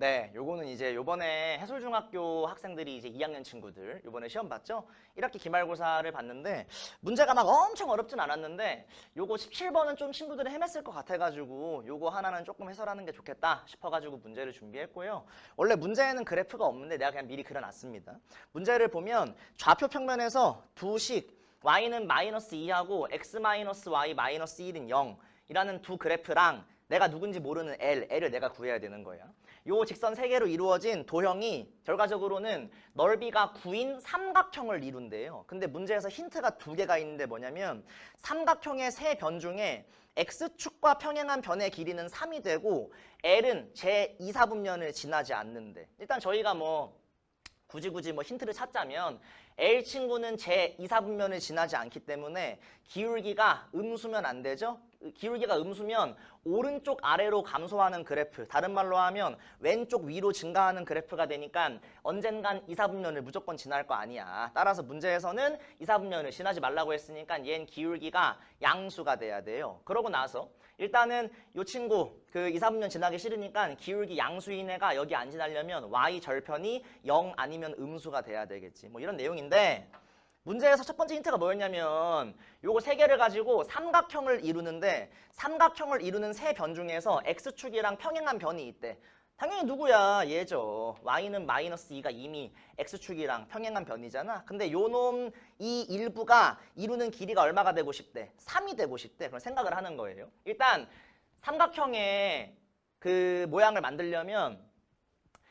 네, 요거는 이제 요번에 해솔중학교 학생들이 이제 2학년 친구들 요번에 시험 봤죠? 1학기 기말고사를 봤는데 문제가 막 엄청 어렵진 않았는데 요거 17번은 좀 친구들이 헤맸을 것 같아가지고 요거 하나는 조금 해설하는 게 좋겠다 싶어가지고 문제를 준비했고요. 원래 문제에는 그래프가 없는데 내가 그냥 미리 그려놨습니다. 문제를 보면 좌표 평면에서 두식 y는 마이너스 2하고 x 마이너스 y 마이너스 1은 0 이라는 두 그래프랑 내가 누군지 모르는 L을 내가 구해야 되는 거야. 요 직선 3개로 이루어진 도형이 결과적으로는 넓이가 9인 삼각형을 이룬대요. 근데 문제에서 힌트가 2개가 있는데 뭐냐면 삼각형의 세 변 중에 x축과 평행한 변의 길이는 3이 되고 L은 제 2사분면을 지나지 않는데 일단 저희가 굳이 힌트를 찾자면 L 친구는 제 2사분면을 지나지 않기 때문에 기울기가 음수면 안 되죠? 기울기가 음수면 오른쪽 아래로 감소하는 그래프, 다른 말로 하면 왼쪽 위로 증가하는 그래프가 되니까 언젠간 2사분면을 무조건 지날 거 아니야. 따라서 문제에서는 2사분면을 지나지 말라고 했으니까 얘는 기울기가 양수가 돼야 돼요. 그러고 나서 일단은 이 친구 그 2사분면 지나기 싫으니까 기울기 양수인 애가 여기 안 지나려면 y 절편이 0 아니면 음수가 돼야 되겠지. 이런 내용인데 문제에서 첫 번째 힌트가 뭐였냐면 요거 3개를 가지고 삼각형을 이루는데 삼각형을 이루는 세 변 중에서 x축이랑 평행한 변이 있대. 당연히 누구야? 얘죠. y는 마이너스 2가 이미 x축이랑 평행한 변이잖아. 근데 요놈 이 일부가 이루는 길이가 얼마가 되고 싶대? 3이 되고 싶대. 그런 생각을 하는 거예요. 일단 삼각형의 그 모양을 만들려면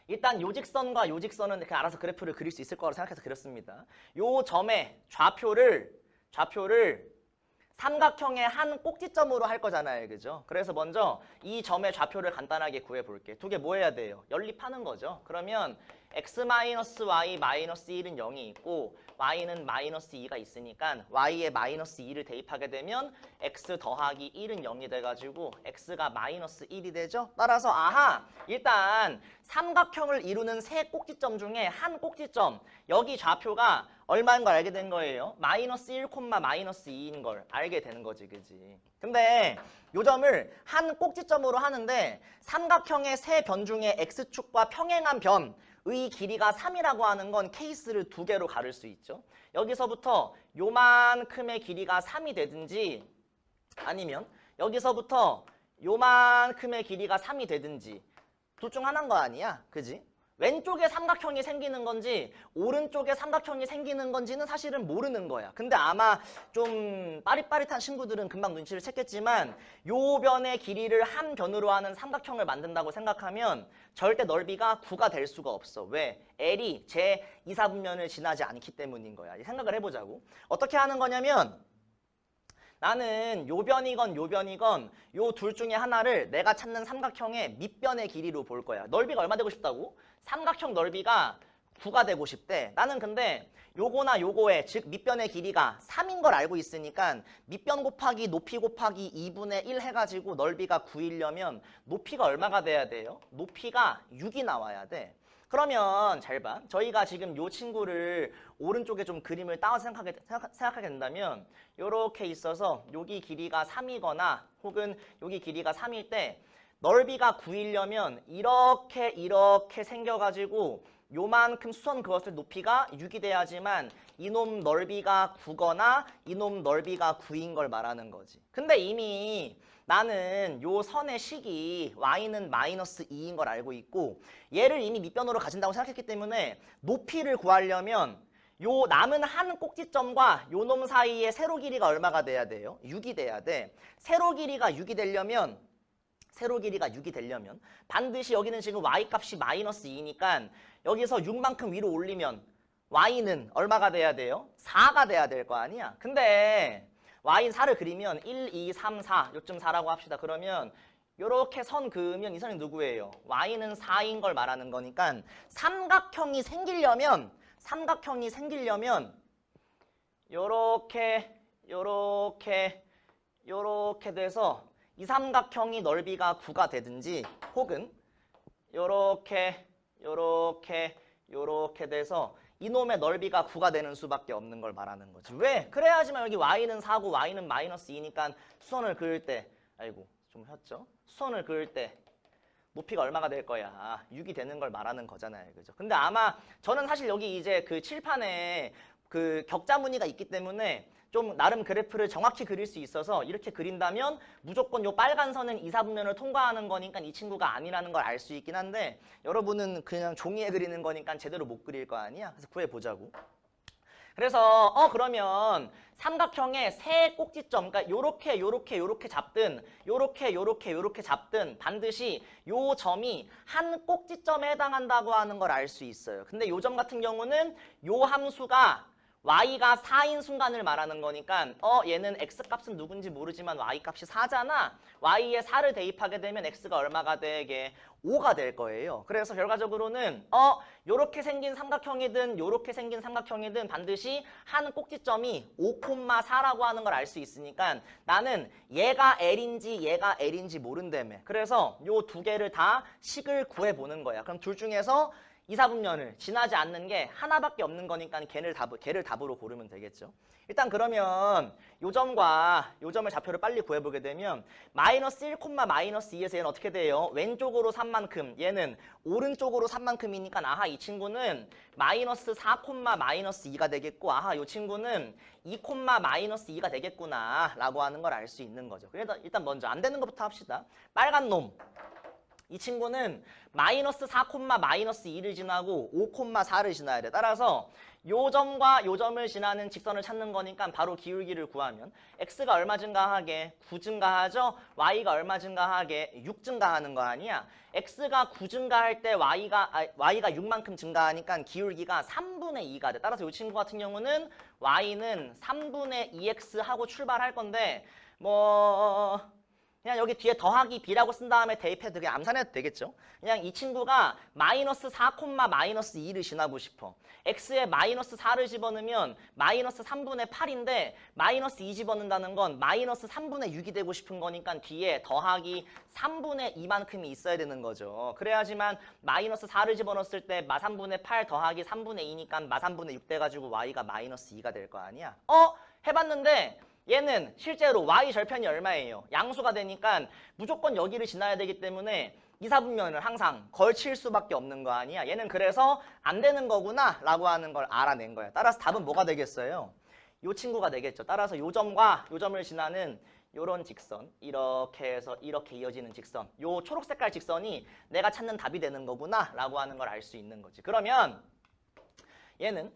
일단 요 직선과 요 직선은 그냥 알아서 그래프를 그릴 수 있을 거라고 생각해서 그렸습니다. 요 점의 좌표를 삼각형의 한 꼭지점으로 할 거잖아요. 그죠? 그래서 먼저 이 점의 좌표를 간단하게 구해볼게. 두 개 뭐 해야 돼요? 연립하는 거죠. 그러면 x-y 마이너스 1은 0이 있고 y는 마이너스 2가 있으니까 y에 마이너스 2를 대입하게 되면 x 더하기 1은 0이 돼가지고 x가 마이너스 1이 되죠? 따라서 아하! 일단 삼각형을 이루는 세 꼭지점 중에 한 꼭지점 여기 좌표가 얼마인 걸 알게 된 거예요. 마이너스 1, 마이너스 2인 걸 알게 되는 거지, 그지? 근데 요 점을 한 꼭지점으로 하는데 삼각형의 세 변 중에 x축과 평행한 변의 길이가 3이라고 하는 건 케이스를 2개로 가를 수 있죠. 여기서부터 요만큼의 길이가 3이 되든지 아니면 여기서부터 요만큼의 길이가 3이 되든지 둘 중 하나인 거 아니야? 그지? 왼쪽에 삼각형이 생기는 건지 오른쪽에 삼각형이 생기는 건지는 사실은 모르는 거야. 근데 아마 좀 빠릿빠릿한 친구들은 금방 눈치를 챘겠지만 요 변의 길이를 한 변으로 하는 삼각형을 만든다고 생각하면 절대 넓이가 9가 될 수가 없어. 왜? L이 제 2사분면을 지나지 않기 때문인 거야. 생각을 해보자고. 어떻게 하는 거냐면 나는 요 변이건 요 변이건 요 둘 중에 하나를 내가 찾는 삼각형의 밑변의 길이로 볼 거야. 넓이가 얼마 되고 싶다고? 삼각형 넓이가 9가 되고 싶대. 나는 근데 요거나 요거의 즉 밑변의 길이가 3인 걸 알고 있으니까 밑변 곱하기 높이 곱하기 2분의 1 해가지고 넓이가 9이려면 높이가 얼마가 돼야 돼요? 높이가 6이 나와야 돼. 그러면 잘 봐. 저희가 지금 요 친구를 오른쪽에 좀 그림을 따와서 생각하게 된다면 요렇게 있어서 여기 길이가 3이거나 혹은 여기 길이가 3일 때 넓이가 9이려면 이렇게 생겨가지고 요만큼 수선 그었을 높이가 6이 돼야지만 이놈 넓이가 9거나 이놈 넓이가 9인 걸 말하는 거지. 근데 이미 나는 요 선의 식이 y는 마이너스 2인 걸 알고 있고 얘를 이미 밑변으로 가진다고 생각했기 때문에 높이를 구하려면 요 남은 한 꼭지점과 요 놈 사이의 세로 길이가 얼마가 돼야 돼요? 6이 돼야 돼. 세로 길이가 6이 되려면 반드시 여기는 지금 y값이 마이너스 2니까 여기서 6만큼 위로 올리면 y는 얼마가 돼야 돼요? 4가 돼야 될 거 아니야. 근데 y는 4를 그리면 1, 2, 3, 4 요쯤 4라고 합시다. 그러면 요렇게 선 그으면 이 선이 누구예요? y는 4인 걸 말하는 거니까 삼각형이 생기려면 요렇게 돼서 이 삼각형이 넓이가 9가 되든지 혹은 요렇게 돼서 이놈의 넓이가 9가 되는 수밖에 없는 걸 말하는 거지. 왜? 그래야지만 여기 y는 4고 y는 마이너스 2니까 수선을 그을 때 아이고 좀 혔죠? 수선을 그을 때 높이가 얼마가 될 거야? 6이 되는 걸 말하는 거잖아요. 그죠? 근데 아마 저는 사실 여기 이제 그 칠판에 그 격자 무늬가 있기 때문에 좀 나름 그래프를 정확히 그릴 수 있어서 이렇게 그린다면 무조건 요 빨간 선은 2, 4분면을 통과하는 거니까 이 친구가 아니라는 걸 알 수 있긴 한데 여러분은 그냥 종이에 그리는 거니까 제대로 못 그릴 거 아니야? 그래서 구해보자고. 그래서 그러면 삼각형의 세 꼭지점, 그러니까 요렇게 잡든 요렇게 잡든 반드시 요 점이 한 꼭지점에 해당한다고 하는 걸 알 수 있어요. 근데 요 점 같은 경우는 요 함수가 y가 4인 순간을 말하는 거니까 얘는 x값은 누군지 모르지만 y값이 4잖아. y에 4를 대입하게 되면 x가 얼마가 되게 5가 될 거예요. 그래서 결과적으로는 요렇게 생긴 삼각형이든 요렇게 생긴 삼각형이든 반드시 한 꼭지점이 5,4라고 하는 걸 알 수 있으니까 나는 얘가 L인지 얘가 L인지 모른다며. 그래서 요 두 개를 다 식을 구해보는 거야. 그럼 둘 중에서 2, 4분면을 지나지 않는 게 하나밖에 없는 거니까 걔를 답으로 고르면 되겠죠. 일단 그러면 요 점과 요 점의 좌표를 빨리 구해보게 되면 마이너스 1, 마이너스 2에서 얘는 어떻게 돼요? 왼쪽으로 3만큼, 얘는 오른쪽으로 3만큼이니까 아하 이 친구는 마이너스 4, 마이너스 2가 되겠고 아하 요 친구는 2, 마이너스 2가 되겠구나 라고 하는 걸 알 수 있는 거죠. 그래서 일단 먼저 안 되는 것부터 합시다. 빨간 놈. 이 친구는 마이너스 4, 마이너스 2를 지나고 5, 4를 지나야 돼. 따라서 요 점과 요 점을 지나는 직선을 찾는 거니까 바로 기울기를 구하면 x가 얼마 증가하게? 9 증가하죠? y가 얼마 증가하게? 6 증가하는 거 아니야? x가 9 증가할 때 y가 6만큼 증가하니까 기울기가 3분의 2가 돼. 따라서 이 친구 같은 경우는 y는 3분의 2x 하고 출발할 건데 그냥 여기 뒤에 더하기 b라고 쓴 다음에 대입해도 그냥 암산해도 되겠죠. 그냥 이 친구가 마이너스 4, 마이너스 2를 지나고 싶어. x에 마이너스 4를 집어넣으면 마이너스 3분의 8인데 마이너스 2 집어넣는다는 건 마이너스 3분의 6이 되고 싶은 거니까 뒤에 더하기 3분의 2만큼이 있어야 되는 거죠. 그래야지만 마이너스 4를 집어넣었을 때 마 3분의 8 더하기 3분의 2니까 마 3분의 6 돼가지고 y가 마이너스 2가 될 거 아니야. 해봤는데 얘는 실제로 y 절편이 얼마예요? 양수가 되니까 무조건 여기를 지나야 되기 때문에 2, 4분면을 항상 걸칠 수밖에 없는 거 아니야. 얘는 그래서 안 되는 거구나 라고 하는 걸 알아낸 거야. 따라서 답은 뭐가 되겠어요? 요 친구가 되겠죠. 따라서 요 점과 요 점을 지나는 요런 직선, 이렇게 해서 이렇게 이어지는 직선, 요 초록 색깔 직선이 내가 찾는 답이 되는 거구나 라고 하는 걸 알 수 있는 거지. 그러면 얘는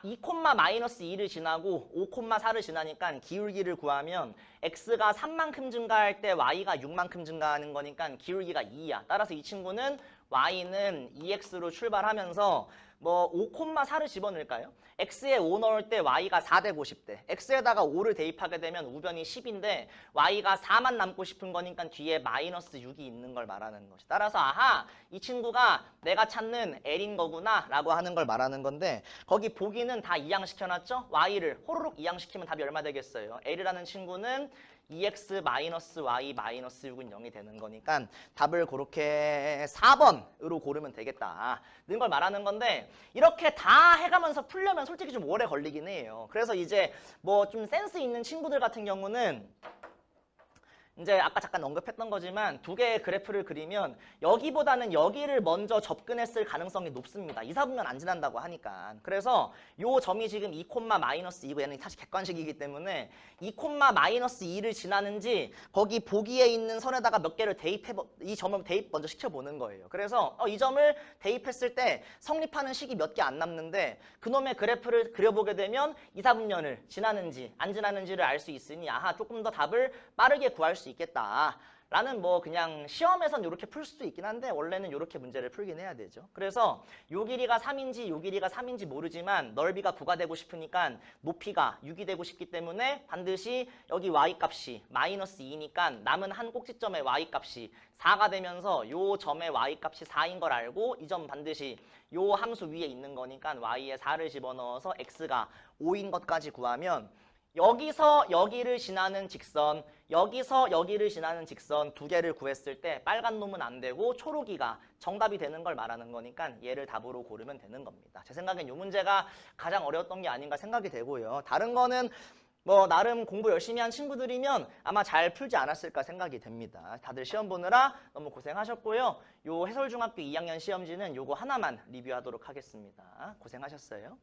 2, 마이너스 2를 지나고 5, 4를 지나니까 기울기를 구하면 x가 3만큼 증가할 때 y가 6만큼 증가하는 거니까 기울기가 2야. 따라서 이 친구는 y는 2x로 출발하면서 5, 4를 집어넣을까요? x에 5 넣을 때 y가 4 되고 싶대. x에다가 5를 대입하게 되면 우변이 10인데 y가 4만 남고 싶은 거니까 뒤에 마이너스 6이 있는 걸 말하는 것이. 따라서 아하 이 친구가 내가 찾는 L인 거구나 라고 하는 걸 말하는 건데 거기 보기는 다 이항시켜놨죠? y를 호로록 이항시키면 답이 얼마 되겠어요? L이라는 친구는 2x 마이너스 y 마이너스 6은 0이 되는 거니까 답을 그렇게 4번으로 고르면 되겠다 는 걸 말하는 건데 이렇게 다 해가면서 풀려면 솔직히 좀 오래 걸리긴 해요. 그래서 이제 좀 센스 있는 친구들 같은 경우는 이제 아까 잠깐 언급했던 거지만 두 개의 그래프를 그리면 여기보다는 여기를 먼저 접근했을 가능성이 높습니다. 2, 4분면 안 지난다고 하니까. 그래서 요 점이 지금 2, 마이너스 2고 얘는 사실 객관식이기 때문에 2, 마이너스 2를 지나는지 거기 보기에 있는 선에다가 몇 개를 이 점을 대입 먼저 시켜보는 거예요. 그래서 이 점을 대입했을 때 성립하는 식이 몇 개 안 남는데 그놈의 그래프를 그려보게 되면 2, 4분면을 지나는지 안 지나는지를 알 수 있으니 아하 조금 더 답을 빠르게 구할 수 있겠다 라는 그냥 시험에선 이렇게 풀 수도 있긴 한데 원래는 이렇게 문제를 풀긴 해야 되죠. 그래서 요 길이가 3인지 요 길이가 3인지 모르지만 넓이가 9가 되고 싶으니까 높이가 6이 되고 싶기 때문에 반드시 여기 y값이 마이너스 2니까 남은 한 꼭지점의 y값이 4가 되면서 요 점의 y값이 4인 걸 알고 이 점 반드시 요 함수 위에 있는 거니까 y에 4를 집어넣어서 x가 5인 것까지 구하면 여기서 여기를 지나는 직선, 여기서 여기를 지나는 직선 두 개를 구했을 때 빨간 놈은 안 되고 초록이가 정답이 되는 걸 말하는 거니까 얘를 답으로 고르면 되는 겁니다. 제 생각엔 이 문제가 가장 어려웠던 게 아닌가 생각이 되고요. 다른 거는 뭐 나름 공부 열심히 한 친구들이면 아마 잘 풀지 않았을까 생각이 됩니다. 다들 시험 보느라 너무 고생하셨고요. 요 해설중학교 2학년 시험지는 요거 하나만 리뷰하도록 하겠습니다. 고생하셨어요.